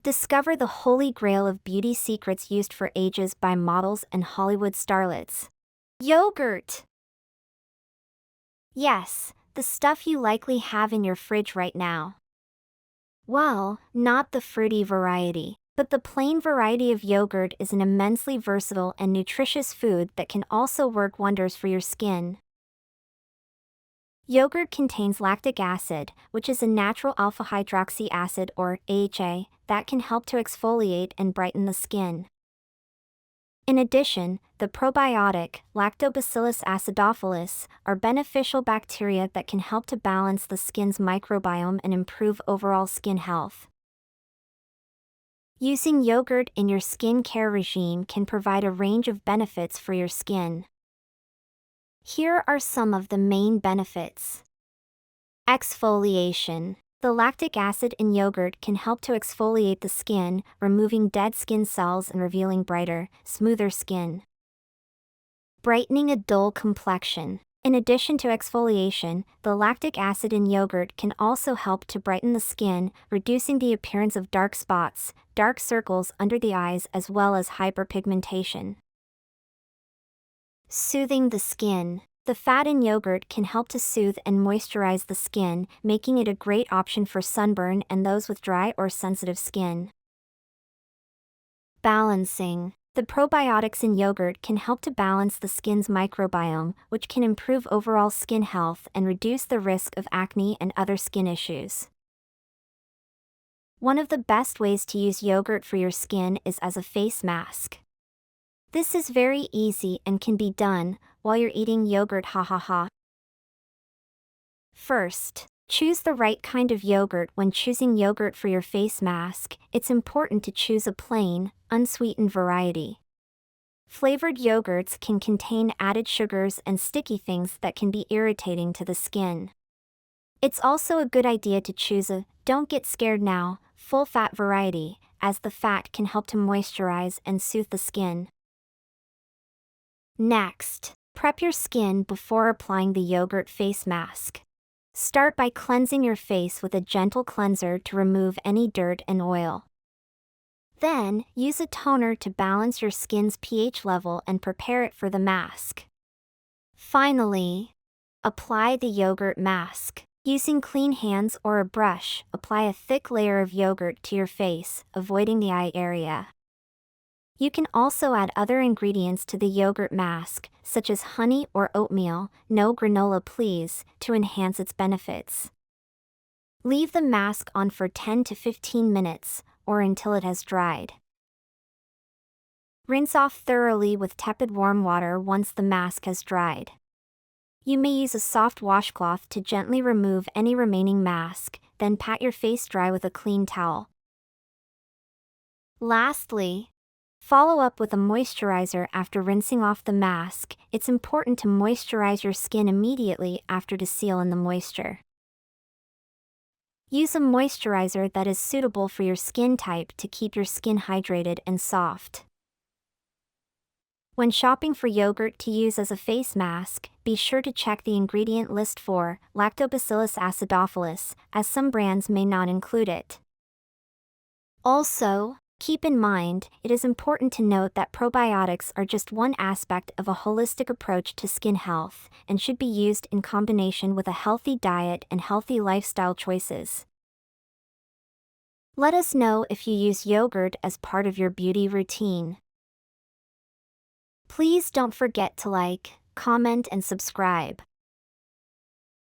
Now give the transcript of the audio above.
Discover the holy grail of beauty secrets used for ages by models and Hollywood starlets. Yogurt! Yes, the stuff you likely have in your fridge right now. Well, not the fruity variety, but the plain variety of yogurt is an immensely versatile and nutritious food that can also work wonders for your skin. Yogurt contains lactic acid, which is a natural alpha-hydroxy acid or AHA, that can help to exfoliate and brighten the skin. In addition, the probiotic, Lactobacillus acidophilus, are beneficial bacteria that can help to balance the skin's microbiome and improve overall skin health. Using yogurt in your skincare regime can provide a range of benefits for your skin. Here are some of the main benefits. Exfoliation. The lactic acid in yogurt can help to exfoliate the skin, removing dead skin cells and revealing brighter, smoother skin. Brightening a dull complexion. In addition to exfoliation, the lactic acid in yogurt can also help to brighten the skin, reducing the appearance of dark spots, dark circles under the eyes, as well as hyperpigmentation. Soothing the skin. The fat in yogurt can help to soothe and moisturize the skin, making it a great option for sunburn and those with dry or sensitive skin. Balancing. The probiotics in yogurt can help to balance the skin's microbiome, which can improve overall skin health and reduce the risk of acne and other skin issues. One of the best ways to use yogurt for your skin is as a face mask. This is very easy and can be done while you're eating yogurt. First, choose the right kind of yogurt. When choosing yogurt for your face mask, it's important to choose a plain, unsweetened variety. Flavored yogurts can contain added sugars and sticky things that can be irritating to the skin. It's also a good idea to choose a "don't get scared now" full-fat variety, as the fat can help to moisturize and soothe the skin. Next, prep your skin before applying the yogurt face mask. Start by cleansing your face with a gentle cleanser to remove any dirt and oil. Then, use a toner to balance your skin's pH level and prepare it for the mask. Finally, apply the yogurt mask. Using clean hands or a brush, apply a thick layer of yogurt to your face, avoiding the eye area. You can also add other ingredients to the yogurt mask, such as honey or oatmeal, no granola please, to enhance its benefits. Leave the mask on for 10 to 15 minutes, or until it has dried. Rinse off thoroughly with tepid warm water once the mask has dried. You may use a soft washcloth to gently remove any remaining mask, then pat your face dry with a clean towel. Lastly, follow up with a moisturizer after rinsing off the mask. It's important to moisturize your skin immediately after to seal in the moisture. Use a moisturizer that is suitable for your skin type to keep your skin hydrated and soft. When shopping for yogurt to use as a face mask, be sure to check the ingredient list for Lactobacillus acidophilus, as some brands may not include it. Also, keep in mind, it is important to note that probiotics are just one aspect of a holistic approach to skin health, and should be used in combination with a healthy diet and healthy lifestyle choices. Let us know if you use yogurt as part of your beauty routine. Please don't forget to like, comment, and subscribe.